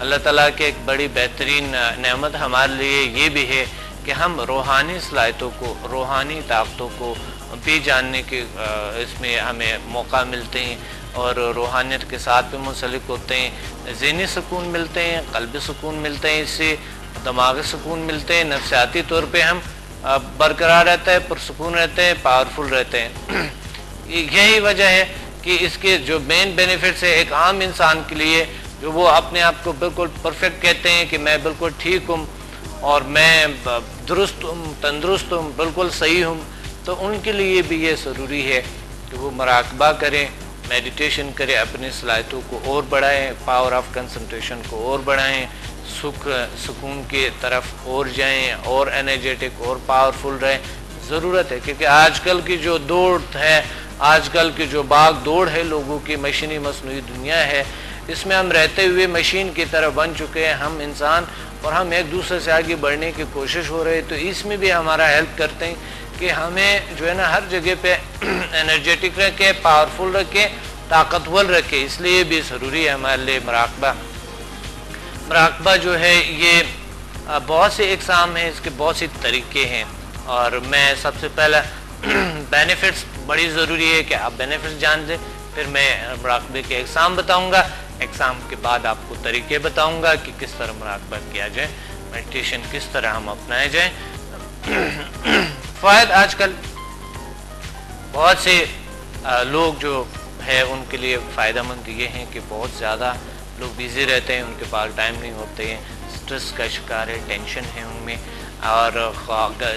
اللہ تعالیٰ کے ایک بڑی بہترین نعمت ہمارے لیے یہ بھی ہے کہ ہم روحانی صلاحیتوں کو، روحانی طاقتوں کو بھی جاننے کے اس میں ہمیں موقع ملتے ہیں اور روحانیت کے ساتھ بھی منسلک ہوتے ہیں، ذہنی سکون ملتے ہیں، قلبی سکون ملتے ہیں، اس سے دماغی سکون ملتے ہیں، نفسیاتی طور پہ ہم برقرار رہتے ہیں، پرسکون رہتے ہیں، پاورفل رہتے ہیں۔ یہی وجہ ہے کہ اس کے جو مین بینیفٹس ہے ایک عام انسان کے لیے جو وہ اپنے آپ کو بالکل پرفیکٹ کہتے ہیں کہ میں بالکل ٹھیک ہوں اور میں درست ہوں، تندرست ہوں، بالکل صحیح ہوں، تو ان کے لیے بھی یہ ضروری ہے کہ وہ مراقبہ کریں، میڈیٹیشن کریں، اپنی صلاحیتوں کو اور بڑھائیں، پاور آف کنسنٹریشن کو اور بڑھائیں، سکون کی طرف اور جائیں، اور انرجیٹک اور پاورفل رہیں۔ ضرورت ہے کیونکہ آج کل کی جو دوڑ ہے، آج کل کی جو باغ دوڑ ہے لوگوں کی، مشینی مصنوعی دنیا ہے، اس میں ہم رہتے ہوئے مشین کی طرح بن چکے ہیں ہم انسان، اور ہم ایک دوسرے سے آگے بڑھنے کی کوشش ہو رہی ہے، تو اس میں بھی ہمارا ہیلپ کرتے ہیں کہ ہمیں جو ہے نا ہر جگہ پہ انرجیٹک رکھے، پاورفل رکھے، طاقتور رکھے۔ اس لیے بھی ضروری ہے ہمارے لیے مراقبہ۔ مراقبہ جو ہے یہ بہت سے اقسام ہیں، اس کے بہت سے طریقے ہیں، اور میں سب سے پہلا بینیفٹس بڑی ضروری ہے کہ آپ بینیفٹس جان دیں، پھر میں مراقبے کے اقسام بتاؤں گا، اقسام کے بعد آپ کو طریقے بتاؤں گا کہ کس طرح مراقبہ کیا جائے، میڈیٹیشن کس طرح ہم اپنائے جائیں۔ فوائد آج کل بہت سے لوگ جو ہے ان کے لیے فائدہ مند یہ ہیں کہ بہت زیادہ لوگ بیزی رہتے ہیں، ان کے پاس ٹائم نہیں ہوتے ہیں، سٹریس کا شکار ہے، ٹینشن ہے ان میں، اور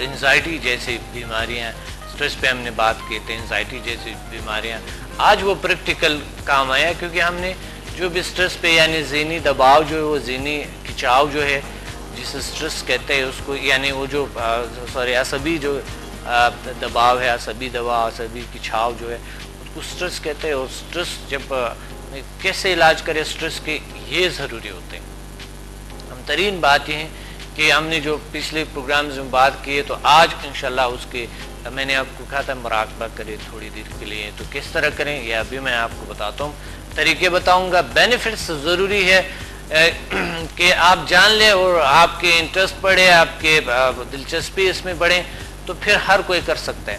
انزائٹی جیسی بیماریاں، سٹریس پہ ہم نے بات کی تھی، انزائٹی جیسی بیماریاں آج وہ پریکٹیکل کام آیا، کیونکہ ہم نے جو بھی سٹریس پہ یعنی ذہنی دباؤ جو ہے، وہ ذہنی کھچاؤ جو ہے جسے سٹریس کہتے ہیں اس کو، یعنی وہ جو عصبی جو دباؤ ہے، عصبی دباؤ، عصبی کھچاؤ جو ہے اس کو سٹریس کہتے ہیں، اور سٹریس جب کیسے علاج کرے سٹریس کے، یہ ضروری ہوتے ہیں۔ ہم ترین بات یہ ہے کہ ہم نے جو پچھلے پروگرامز میں بات کی ہے، تو آج انشاءاللہ اس کے میں نے آپ کو کہا تھا مراقبہ کرے تھوڑی دیر کے لیے، تو کس طرح کریں یہ ابھی میں آپ کو بتاتا ہوں، طریقے بتاؤں گا۔ بینیفٹس ضروری ہے کہ آپ جان لیں اور آپ کے انٹرسٹ بڑھے، آپ کے دلچسپی اس میں بڑھیں، تو پھر ہر کوئی کر سکتا ہے۔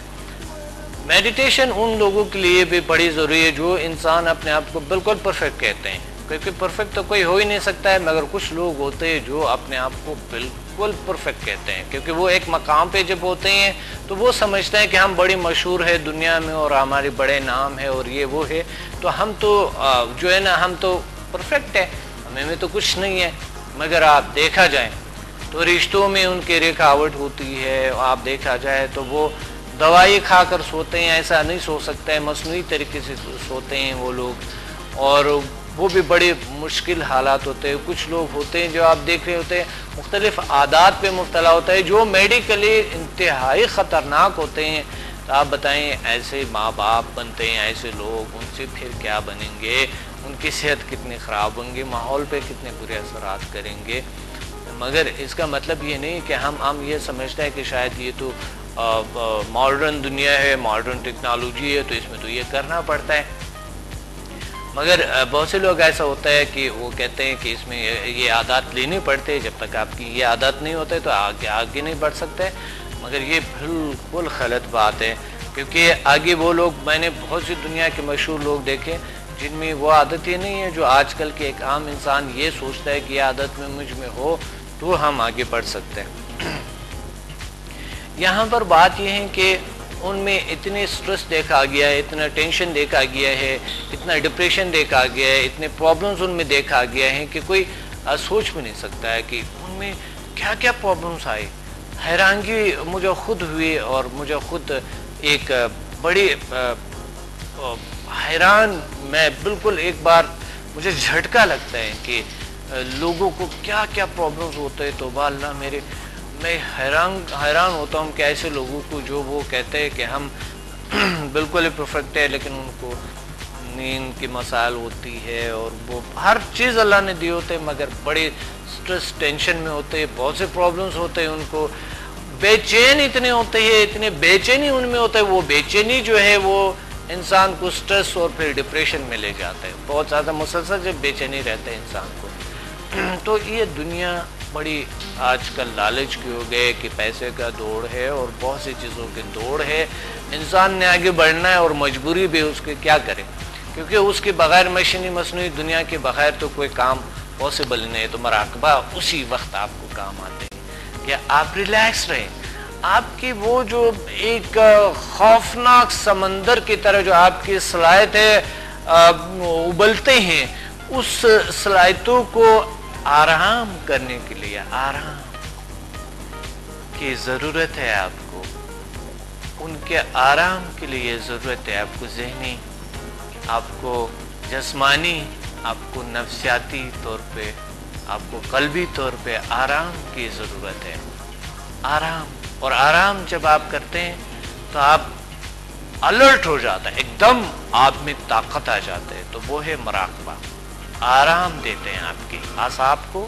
میڈیٹیشن ان لوگوں کے لیے بھی بڑی ضروری ہے جو انسان اپنے آپ کو بالکل پرفیکٹ کہتے ہیں، کیونکہ پرفیکٹ تو کوئی ہو ہی نہیں سکتا ہے، مگر کچھ لوگ ہوتے ہیں جو اپنے آپ کو بالکل پرفیکٹ کہتے ہیں، کیونکہ وہ ایک مقام پہ جب ہوتے ہیں تو وہ سمجھتے ہیں کہ ہم بڑی مشہور ہے دنیا میں اور ہمارے بڑے نام ہے اور یہ وہ ہے، تو ہم تو جو ہے نا ہم تو پرفیکٹ ہے، ہمیں میں تو کچھ نہیں ہے۔ مگر آپ دیکھا جائیں تو رشتوں میں ان کی رکاوٹ ہوتی ہے، آپ دیکھا جائے تو وہ دوائی کھا کر سوتے ہیں، ایسا نہیں سو سکتا ہے، مصنوعی طریقے سے سوتے ہیں وہ لوگ، اور وہ بھی بڑے مشکل حالات ہوتے ہیں۔ کچھ لوگ ہوتے ہیں جو آپ دیکھ رہے ہوتے ہیں مختلف عادات پہ مبتلا ہوتا ہے جو میڈیکلی انتہائی خطرناک ہوتے ہیں، تو آپ بتائیں ایسے ماں باپ بنتے ہیں، ایسے لوگ ان سے پھر کیا بنیں گے، ان کی صحت کتنی خراب ہوں گی، ماحول پہ کتنے برے اثرات کریں گے۔ مگر اس کا مطلب یہ نہیں کہ ہم یہ سمجھتے ہیں کہ شاید یہ تو ماڈرن دنیا ہے، ماڈرن ٹیکنالوجی ہے، تو اس میں تو یہ کرنا پڑتا ہے۔ مگر بہت سے لوگ ایسا ہوتا ہے کہ وہ کہتے ہیں کہ اس میں یہ عادات لینی پڑتے ہیں، جب تک آپ کی یہ عادت نہیں ہوتے تو آگے نہیں بڑھ سکتے، مگر یہ بالکل غلط بات ہے، کیونکہ آگے وہ لوگ، میں نے بہت سی دنیا کے مشہور لوگ دیکھے جن میں وہ عادت ہی نہیں ہے جو آج کل کے ایک عام انسان یہ سوچتا ہے کہ یہ عادت میں مجھ میں ہو تو ہم آگے بڑھ سکتے ہیں۔ یہاں پر بات یہ ہے کہ ان میں اتنے سٹریس دیکھا گیا ہے، اتنا ٹینشن دیکھا گیا ہے، اتنا ڈپریشن دیکھا گیا ہے، اتنے پرابلمز ان میں دیکھا گیا ہے کہ کوئی سوچ بھی نہیں سکتا ہے کہ ان میں کیا کیا پرابلمز آئے۔ حیرانگی مجھے خود ہوئی اور مجھے خود ایک بڑی حیران، میں بالکل ایک بار مجھے جھٹکا لگتا ہے کہ لوگوں کو کیا کیا پرابلمز ہوتے ہیں، توبہ اللہ میرے، میں حیران ہوتا ہوں کہ ایسے لوگوں کو جو وہ کہتے ہیں کہ ہم بالکل ہی پرفیکٹ ہے، لیکن ان کو نیند کی مسائل ہوتی ہے اور وہ ہر چیز اللہ نے دی ہوتے ہیں، مگر بڑے سٹریس ٹینشن میں ہوتے ہیں، بہت سے پرابلمز ہوتے ہیں، ان کو بے چین اتنے ہوتے ہیں، اتنے بے چینی ان میں ہوتا ہے، وہ بے چینی جو ہے وہ انسان کو سٹریس اور پھر ڈپریشن میں لے جاتا ہے، بہت زیادہ مسلسل جب بے چینی رہتا ہے انسان کو، تو یہ دنیا بڑی آج کل لالچ کی ہو گئے کہ پیسے کا دوڑ ہے اور بہت سی چیزوں کی دوڑ ہے. انسان نے آگے بڑھنا ہے اور مجبوری بھی اس کے کیا کرے, کیونکہ اس کے بغیر مشینی مصنوعی دنیا کے بغیر تو کوئی کام پاسبل نہیں ہے. تو مراقبہ اسی وقت آپ کو کام آتے ہیں کہ آپ ریلیکس رہیں. آپ کی وہ جو ایک خوفناک سمندر کی طرح جو آپ کی صلاحیتیں ابلتے ہیں, اس صلاحیتوں کو آرام کرنے کے لیے آرام کی ضرورت ہے آپ کو. ان کے آرام کے لیے ضرورت ہے آپ کو ذہنی, آپ کو جسمانی, آپ کو نفسیاتی طور پہ, آپ کو قلبی طور پہ آرام کی ضرورت ہے. آرام, اور آرام جب آپ کرتے ہیں تو آپ الرٹ ہو جاتا ہے, ایک دم آپ میں طاقت آ جاتا ہے. تو وہ ہے مراقبہ. آرام دیتے ہیں آپ کے اعصاب کو,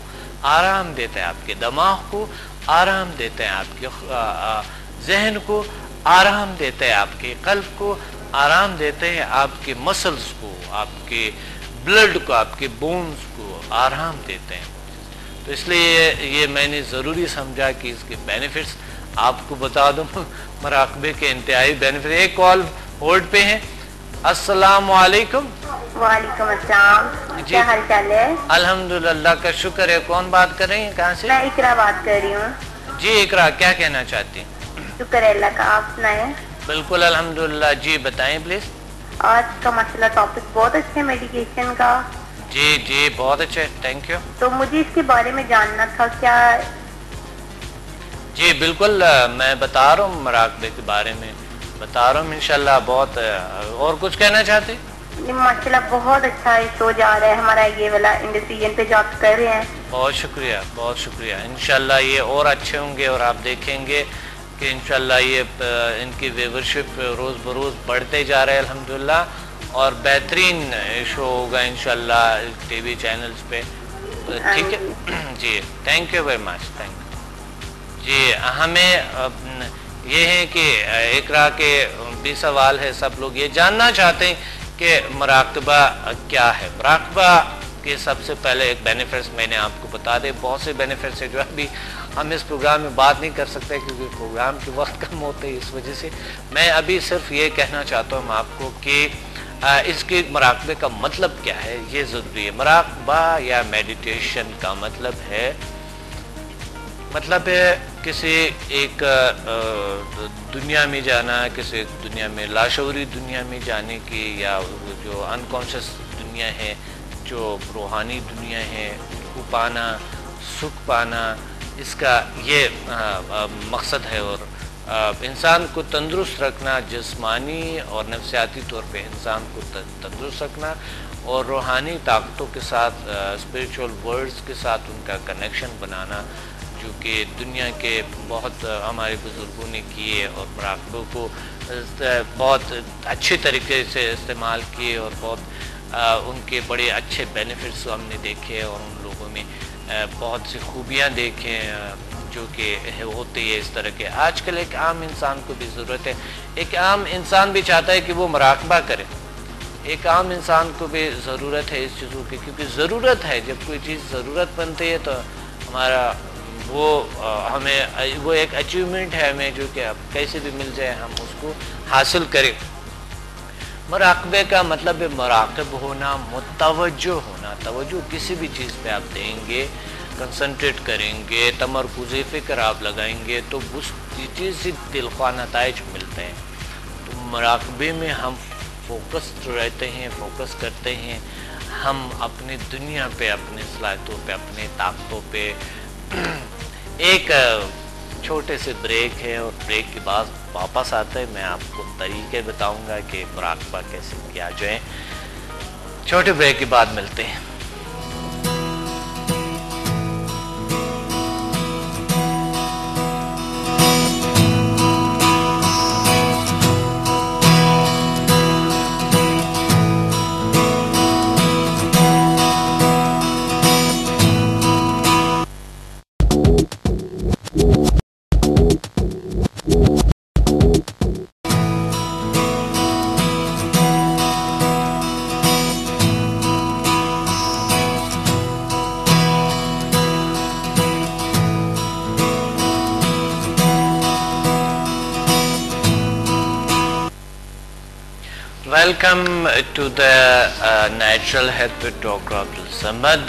آرام دیتے ہیں آپ کے دماغ کو, آرام دیتے ہیں آپ کے ذہن کو, آرام دیتے ہیں آپ کے قلب کو, آرام دیتے ہیں آپ کے مسلز کو, آپ کے بلڈ کو, آپ کے بونز کو آرام دیتے ہیں. تو اس لیے یہ میں نے ضروری سمجھا کہ اس کے بینیفٹس آپ کو بتا دوں. مراقبے کے انتہائی بینیفٹ. ایک کال ہولڈ پہ ہیں. السلام علیکم. وعلیکم السلام. کیا حال چال ہے؟ الحمدللہ, اللہ کا شکر ہے. کون بات کر رہی ہیں, کہاں سے؟ میں اقرا بات کر رہی ہوں. جی اقرا, کیا کہنا چاہتی ہیں؟ شکر ہے اللہ کا, آپ سنائیں. بالکل الحمدللہ. جی بتائیں پلیز. آج کا مسئلہ ٹاپک بہت اچھا ہے میڈیٹیشن کا. جی جی بہت اچھا ہے, تھینک یو. تو مجھے اس کے بارے میں جاننا تھا. کیا جی بالکل, میں بتا رہا ہوں, مراقبے کے بارے میں بتا رہا ہوں انشاءاللہ. بہت اور کچھ کہنا چاہتے؟ ماشاءاللہ بہت اچھا شو جا رہا ہے ہمارا یہ والا انڈسٹریل پہ جو آپ کر رہے ہیں. بہت شکریہ, بہت شکریہ. انشاءاللہ یہ اور اچھے ہوں گے اور آپ دیکھیں گے کہ انشاءاللہ یہ ان کی ویورشپ روز بروز بڑھتے جا رہے ہیں الحمدللہ, اور بہترین شو ہوگا انشاءاللہ ٹی وی چینلز پہ. ٹھیک ہے جی, thank you very much, thank you. جی ہمیں یہ ہے کہ اقرا کے بھی سوال ہے, سب لوگ یہ جاننا چاہتے ہیں کہ مراقبہ کیا ہے. مراقبہ کے سب سے پہلے ایک بینیفٹس میں نے آپ کو بتا دے. بہت سے بینیفٹس ہیں جو ابھی ہم اس پروگرام میں بات نہیں کر سکتے کیونکہ پروگرام کے وقت کم ہوتے ہیں, اس وجہ سے میں ابھی صرف یہ کہنا چاہتا ہوں آپ کو کہ اس کے مراقبے کا مطلب کیا ہے, یہ ضروری ہے. مراقبہ یا میڈیٹیشن کا مطلب ہے کسی ایک دنیا میں جانا, کسی ایک دنیا میں لاشعوری دنیا میں جانے کی, یا جو انکانشس دنیا ہے, جو روحانی دنیا ہے, کو پانا, سکھ پانا, اس کا یہ مقصد ہے. اور انسان کو تندرست رکھنا, جسمانی اور نفسیاتی طور پہ انسان کو تندرست رکھنا, اور روحانی طاقتوں کے ساتھ, اسپریچول ورلڈز کے ساتھ ان کا کنیکشن بنانا, جو کہ دنیا کے بہت ہمارے بزرگوں نے کیے اور مراقبوں کو بہت اچھے طریقے سے استعمال کیے, اور بہت ان کے بڑے اچھے بینیفٹس ہم نے دیکھے, اور ان لوگوں میں بہت سی خوبیاں دیکھیں جو کہ ہوتی ہے اس طرح کے. آج کل ایک عام انسان کو بھی ضرورت ہے, ایک عام انسان بھی چاہتا ہے کہ وہ مراقبہ کرے. ایک عام انسان کو بھی ضرورت ہے اس چیزوں کی, کیونکہ ضرورت ہے. جب کوئی چیز ضرورت بنتی ہے تو ہمارا وہ ہمیں وہ ایک اچیومنٹ ہے ہمیں, جو کہ اب کیسے بھی مل جائے ہم اس کو حاصل کریں. مراقبے کا مطلب ہے مراقب ہونا, متوجہ ہونا. توجہ کسی بھی چیز پہ آپ دیں گے, کنسنٹریٹ کریں گے, تمرکز فکر آپ لگائیں گے تو اس چیز سے دلخواہ نتائج ملتے ہیں. تو مراقبے میں ہم فوکس رہتے ہیں, فوکس کرتے ہیں, ہم اپنی دنیا پہ, اپنے صلاحیتوں پہ, اپنے طاقتوں پہ. ایک چھوٹے سے بریک ہے اور بریک کے بعد واپس آتے ہیں. میں آپ کو طریقے بتاؤں گا کہ مراقبہ کیسے کیا جائے. چھوٹے بریک کے بعد ملتے ہیں. Welcome to the Natural Health with Dr. Abdul Samad.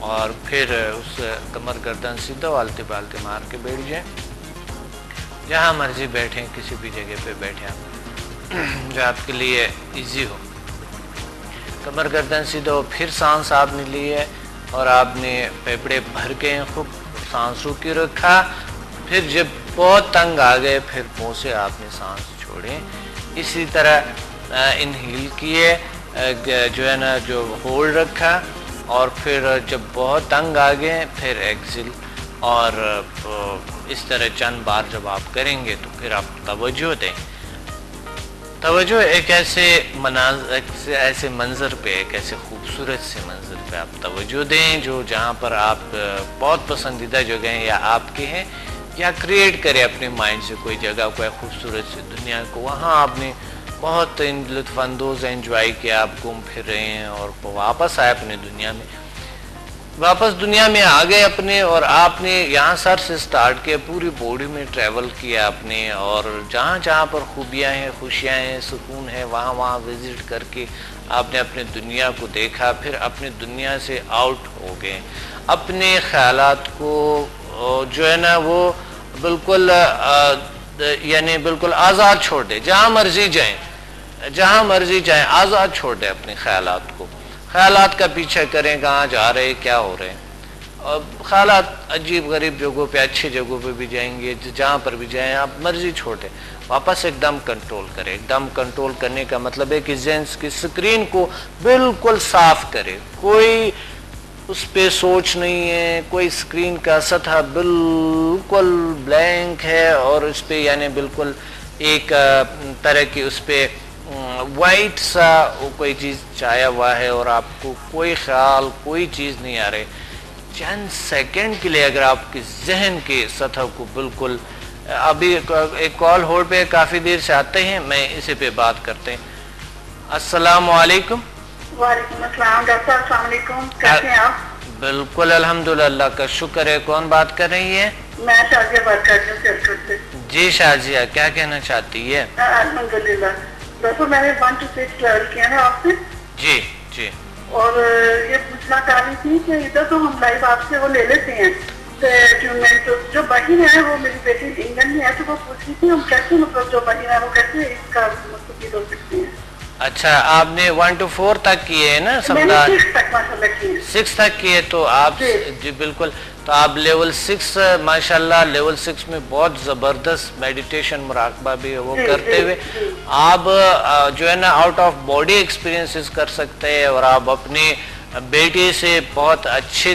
اور پھر اس کمر گردن سیدھا والتے بالتے مار کے بیٹھ جائیں، جہاں مرضی بیٹھیں، کسی بھی جگہ پہ بیٹھیں آپ جو آپ کے لیے ایزی ہو۔ کمر گردن سیدھا ہو، پھر سانس آپ نے لی ہے اور آپ نے پھیپھڑے بھر کے خوب سانس روکی رکھا، پھر جب بہت تنگ آ گئے پھر منہ سے آپ نے سانس چھوڑیں۔ اسی طرح انہیل کیے، جو ہے نا جو ہولڈ رکھا، اور پھر جب بہت تنگ آ گئے پھر ایکسل، اور اس طرح چند بار جب آپ کریں گے تو پھر آپ توجہ دیں۔ توجہ ایک ایسے منظر پہ، ایک ایسے خوبصورت سے منظر پہ آپ توجہ دیں جو جہاں پر آپ بہت پسندیدہ جگہ ہیں یا آپ کے ہیں، یا کریٹ کریں اپنے مائنڈ سے کوئی جگہ، کوئی خوبصورت سی دنیا کو، وہاں آپ نے بہت لطف اندوز انجوائے کیا، آپ گھوم پھر رہے ہیں اور واپس آئے اپنے دنیا میں، واپس دنیا میں آ گئے اپنے، اور آپ نے یہاں سر سے سٹارٹ کیا، پوری باڈی میں ٹریول کیا آپ نے، اور جہاں جہاں پر خوبیاں ہیں، خوشیاں ہیں، سکون ہے، وہاں وہاں وزٹ کر کے آپ نے اپنے دنیا کو دیکھا، پھر اپنے دنیا سے آؤٹ ہو گئے، اپنے خیالات کو جو ہے نا وہ بالکل یعنی بالکل آزاد چھوڑ دے، جہاں مرضی جائیں، جہاں مرضی جائیں، آزاد چھوڑ دیں اپنے خیالات کو، خیالات کا پیچھا کریں، کہاں جا رہے، کیا ہو رہے ہیں، اور خیالات عجیب غریب جگہوں پہ، اچھی جگہوں پہ بھی جائیں گے، جہاں پر بھی جائیں آپ مرضی چھوڑ دیں، واپس ایک دم کنٹرول کریں۔ ایک دم کنٹرول کرنے کا مطلب ہے کہ ذہن کی اسکرین کو بالکل صاف کرے، کوئی اس پہ سوچ نہیں ہے، کوئی اسکرین کا سطح بالکل بلینک ہے، اور اس پہ یعنی بالکل ایک طرح کی اس پہ وائٹ سا کوئی چیز چھایا ہوا ہے، اور آپ کو کوئی خیال، کوئی چیز نہیں آ رہی۔ چند سیکنڈ کے لیے اگر آپ کے ذہن کے سطح کو بالکل، ابھی ایک کال ہولڈ پہ کافی دیر سے آتے ہیں، میں اسی پہ بات کرتے ہیں۔ السلام علیکم۔ وعلیکم السلام ڈاکٹر صاحب، السلام علیکم، کیسے ہیں آپ؟ بالکل الحمدللہ، اللہ کا شکر ہے۔ کون بات کر رہی ہے؟ میں شازیہ بات کر رہی ہوں سیلکٹ سے۔ جی شازیہ، کیا کہنا چاہتی ہے؟ الحمدللہ ڈاکٹر، میں نے 1 to 6 لیول کیا ہے آپ سے، جی جی، اور یہ پوچھنا چاہ رہی تھی کہ ادھر تو ہم لائف آپ سے وہ لے لیتے ہیں ٹریٹمنٹ، جو بہن ہے وہ میری بیٹی انگلینڈ میں ہے، تو وہ پوچھ رہی تھی ہم کیسے مطلب جو بہن ہے وہ کیسے اس کا مستفید ہو سکتے ہیں؟ اچھا، آپ نے 1 to 4 تک کیے ہیں نا سمدار؟ 6 تک ماشاءاللہ کیے، 6 تک کیے، تو آپ جی بالکل، تو آپ لیول 6 ماشاءاللہ لیول 6 میں بہت زبردست میڈیٹیشن مراقبہ بھی وہ کرتے ہوئے آپ جو ہے نا آؤٹ آف باڈی ایکسپیرینسز کر سکتے ہیں، اور آپ اپنی بیٹی سے بہت اچھی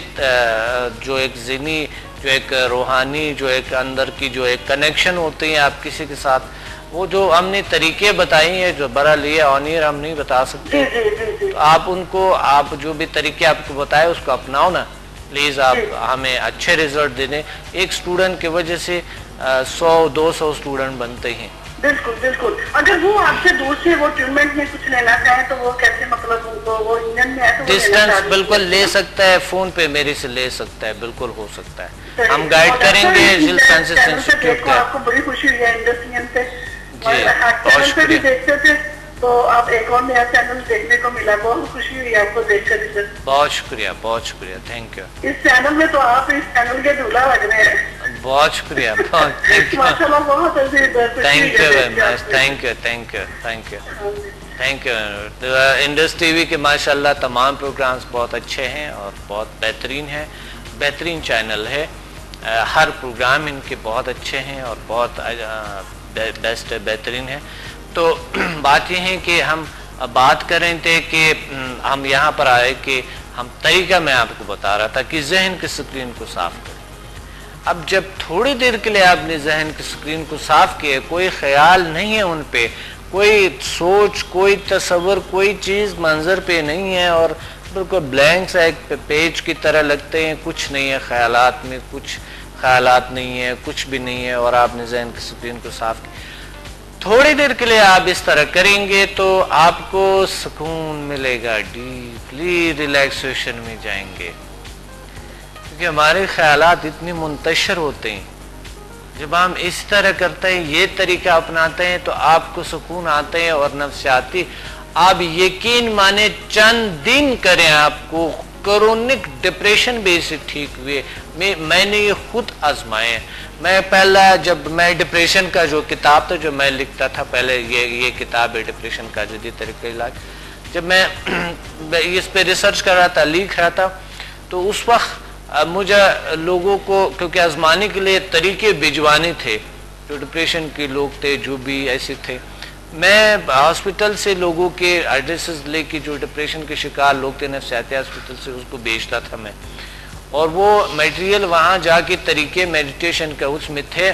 جو ایک ذہنی، جو ایک روحانی، جو ایک اندر کی جو ایک کنیکشن ہوتی ہیں آپ کسی کے ساتھ، وہ جو ہم نے طریقے بتائی ہیں، جو برا لیے آنیر ہم نہیں بتا سکتے، تو آپ ان کو، آپ جو بھی طریقے آپ کو بتائے اس کو اپناؤ نا پلیز، آپ ہمیں اچھے ریزلٹ دے دیں۔ ایک سٹوڈنٹ کی وجہ سے 100-200 سٹوڈنٹ بنتے ہیں۔ بالکل بالکل، اگر وہ آپ سے دور سے وہ ٹریٹمنٹ میں کچھ لینا چاہیں تو وہ کیسے، مطلب ان کو وہ انگلینڈ میں ہے تو ڈسٹینس بالکل لے سکتا ہے، فون پہ میری سے لے سکتا ہے، بالکل ہو سکتا ہے، ہم گائیڈ کریں گے جل سائنسز انسٹیٹیوٹ کا۔ آپ کو بڑی خوشی ہوئی ہے انڈسٹرین سے، جی بہت چینل پہ بھی شکریہ، دیکھتے تھے تو آپ ایک اور نیا چینل دیکھنے کو ملا، بہت خوشی ہوئی آپ کو دیکھ کر۔ بہت شکریہ، بہت شکریہ، تھینک یو۔ اس چینل میں تو آپ اس چینل کے دولہا لگ رہے ہیں، بہت شکریہ، بہت تھینک یو، ماشاءاللہ بہت عزیز ہے، thank you very much, thank you, thank you, thank you, thank you. Indus T V کے ماشاءاللہ تمام پروگرامز بہت اچھے ہیں اور بہت بہترین ہیں، بہترین چینل ہے، ہر پروگرام ان کے بہت اچھے ہیں اور بہت بیسٹ بہترین ہے۔ تو بات یہ ہے کہ ہم بات کر رہے تھے کہ ہم یہاں پر آئے کہ ہم طریقہ میں آپ کو بتا رہا تھا کہ ذہن کی اسکرین کو صاف کریں۔ اب جب تھوڑی دیر کے لیے آپ نے ذہن کی اسکرین کو صاف کیا، کوئی خیال نہیں ہے ان پہ، کوئی سوچ، کوئی تصور، کوئی چیز منظر پہ نہیں ہے، اور بالکل بلینک سا ایک پیج کی طرح لگتے ہیں، کچھ نہیں ہے خیالات میں، کچھ خیالات نہیں ہے، کچھ بھی نہیں ہے، اور آپ نے ذہن کی اسکرین کو صاف کیا، تھوڑی دیر کے لیے آپ اس طرح کریں گے تو آپ کو سکون ملے گا، ڈیپلی ریلیکسیشن میں جائیں گے، کیونکہ ہمارے خیالات اتنی منتشر ہوتے ہیں۔ جب ہم اس طرح کرتے ہیں، یہ طریقہ اپناتے ہیں، تو آپ کو سکون آتے ہیں، اور نفسیاتی آپ یقین مانے چند دن کریں، آپ کو کرونک ڈپریشن بھی اس سے ٹھیک ہوئے. میں نے یہ خود آزمائے ہیں. میں پہلا جب میں ڈپریشن کا جو کتاب تھا جو میں لکھتا تھا پہلے یہ کتاب ہے ڈپریشن کا جدید طریقہ علاج, جب میں اس پہ ریسرچ کر رہا تھا لکھ رہا تھا تو اس وقت مجھے لوگوں کو کیونکہ آزمانے کے لیے طریقے بھجوانے تھے جو ڈپریشن کے لوگ تھے جو بھی ایسے تھے, میں ہاسپٹل سے لوگوں کے ایڈریسز لے کے جو ڈپریشن کے شکار لوگ تھے نفسیاتی ہاسپٹل سے اس کو بیچتا تھا میں, اور وہ میٹیریل وہاں جا کے طریقے میڈیٹیشن کا اس میں تھے,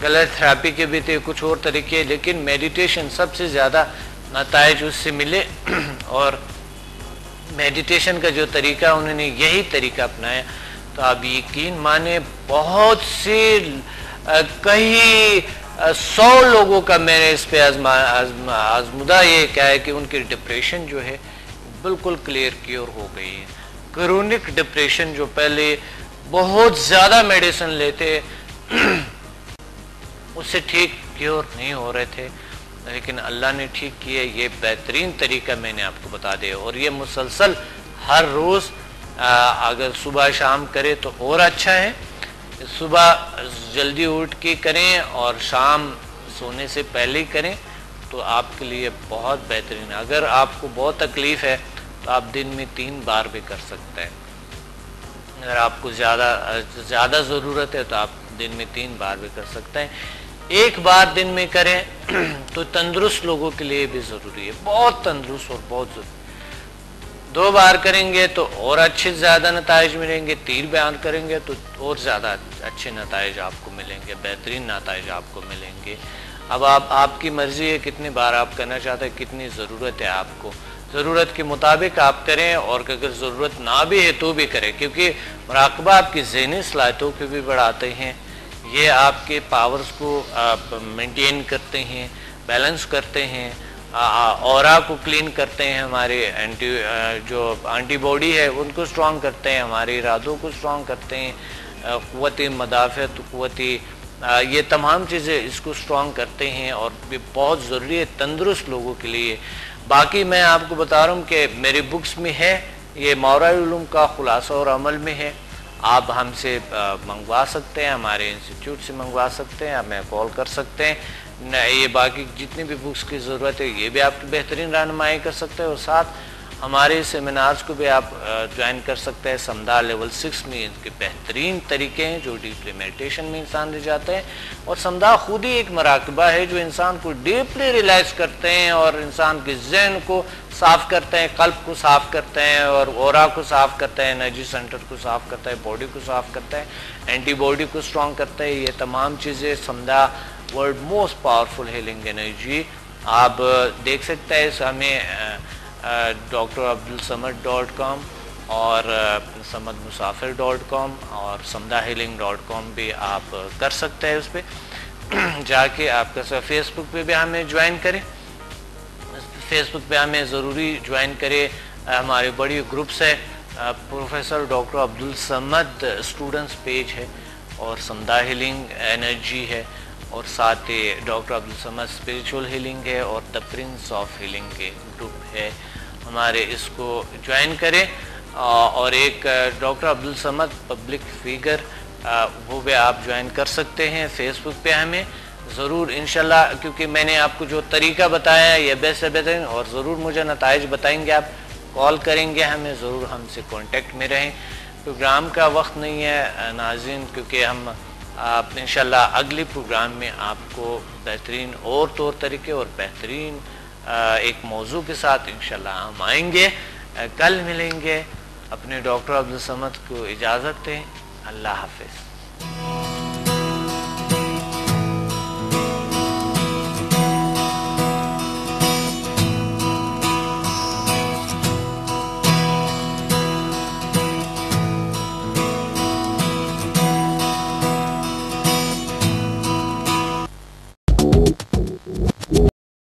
کلر تھراپی کے بھی تھے کچھ اور طریقے, لیکن میڈیٹیشن سب سے زیادہ نتائج اس سے ملے اور میڈیٹیشن کا جو طریقہ انہوں نے یہی طریقہ اپنایا. تو آپ یقین مانے بہت سے کئی 100 لوگوں کا میں نے اس پہ آزمودہ یہ کیا ہے کہ ان کی ڈپریشن جو ہے بالکل کلیئر کیور ہو گئی ہے. کرونک ڈپریشن جو پہلے بہت زیادہ میڈیسن لیتے اس سے ٹھیک کیور نہیں ہو رہے تھے, لیکن اللہ نے ٹھیک کیا. یہ بہترین طریقہ میں نے آپ کو بتا دیا, اور یہ مسلسل ہر روز اگر صبح شام کرے تو اور اچھا ہے. صبح جلدی اٹھ کے کریں اور شام سونے سے پہلے کریں تو آپ کے لیے بہت بہترین ہے. اگر آپ کو بہت تکلیف ہے تو آپ دن میں 3 بار بھی کر سکتے ہیں. اگر آپ کو زیادہ ضرورت ہے تو آپ دن میں 3 بار بھی کر سکتے ہیں. 1 بار دن میں کریں تو تندرست لوگوں کے لیے بھی ضروری ہے, بہت تندرست اور بہت ضروری. 2 بار کریں گے تو اور اچھے زیادہ نتائج ملیں گے, 3 بار کریں گے تو اور زیادہ اچھے نتائج آپ کو ملیں گے, بہترین نتائج آپ کو ملیں گے. اب آپ کی مرضی ہے کتنی بار آپ کرنا چاہتے ہیں, کتنی ضرورت ہے آپ کو, ضرورت کے مطابق آپ کریں, اور اگر ضرورت نہ بھی ہے تو بھی کریں, کیونکہ مراقبہ آپ کی ذہنی صلاحیتوں کو بھی بڑھاتے ہیں, یہ آپ کے پاورز کو مینٹین کرتے ہیں, بیلنس کرتے ہیں, اورا کو کلین کرتے ہیں, ہمارے جو اینٹی باڈی ہے ان کو سٹرونگ کرتے ہیں, ہمارے ارادوں کو سٹرونگ کرتے ہیں, قوت مدافعت قوت یہ تمام چیزیں اس کو سٹرونگ کرتے ہیں, اور یہ بہت ضروری ہے تندرست لوگوں کے لیے. باقی میں آپ کو بتا رہا ہوں کہ میری بکس میں ہے, یہ ماورا علوم کا خلاصہ اور عمل میں ہے, آپ ہم سے منگوا سکتے ہیں, ہمارے انسٹیٹیوٹ سے منگوا سکتے ہیں, ہمیں کال کر سکتے ہیں. یہ باقی جتنی بھی بکس کی ضرورت ہے یہ بھی آپ کی بہترین رہنمائی کر سکتے ہیں, اور ساتھ ہمارے سیمینارز کو بھی آپ جوائن کر سکتے ہیں. سمدھا لیول 6 میں ان کے بہترین طریقے ہیں جو ڈیپلی میڈیٹیشن میں انسان لے جاتے ہیں, اور سمدھا خود ہی ایک مراقبہ ہے جو انسان کو ڈیپلی ریلیکس کرتے ہیں اور انسان کے ذہن کو صاف کرتے ہیں, قلب کو صاف کرتے ہیں, اور اورا کو صاف کرتے ہیں, انرجی سینٹر کو صاف کرتا ہے, باڈی کو صاف کرتا ہے, اینٹی باڈی کو سٹرونگ کرتا ہے. یہ تمام چیزیں سمدھا world most powerful healing energy. آپ دیکھ سکتے ہیں ہمیں drabdulsamad.com اور samadmusafir.com اور samdhahealing.com بھی آپ کر سکتے ہیں. اس پہ جا کے آپ کا فیس بک پہ بھی ہمیں جوائن کریں, فیس بک پہ ہمیں ضروری جوائن کرے. ہمارے بڑی گروپس ہے, professor doctor Abdussamad students page ہے, اور سمدھا ہیلنگ انرجی ہے, اور ساتھ ہی ڈاکٹر عبدالصمد اسپریچول ہیلنگ ہے, اور دا پرنس آف ہیلنگ کے گروپ ہے ہمارے, اس کو جوائن کریں. اور ایک ڈاکٹر عبدالصمد پبلک فیگر وہ بھی آپ جوائن کر سکتے ہیں فیس بک پہ ہمیں ضرور انشاءاللہ, کیونکہ میں نے آپ کو جو طریقہ بتایا ہے یہ بہتر بہترین, اور ضرور مجھے نتائج بتائیں گے, آپ کال کریں گے ہمیں, ضرور ہم سے کانٹیکٹ میں رہیں. پروگرام کا وقت نہیں ہے ناظرین, کیونکہ ہم انشاءاللہ اگلی پروگرام میں آپ کو بہترین اور طور طریقے اور بہترین ایک موضوع کے ساتھ انشاءاللہ ہم آئیں گے. کل ملیں گے. اپنے ڈاکٹر عبدالصمد کو اجازت دیں. اللہ حافظ.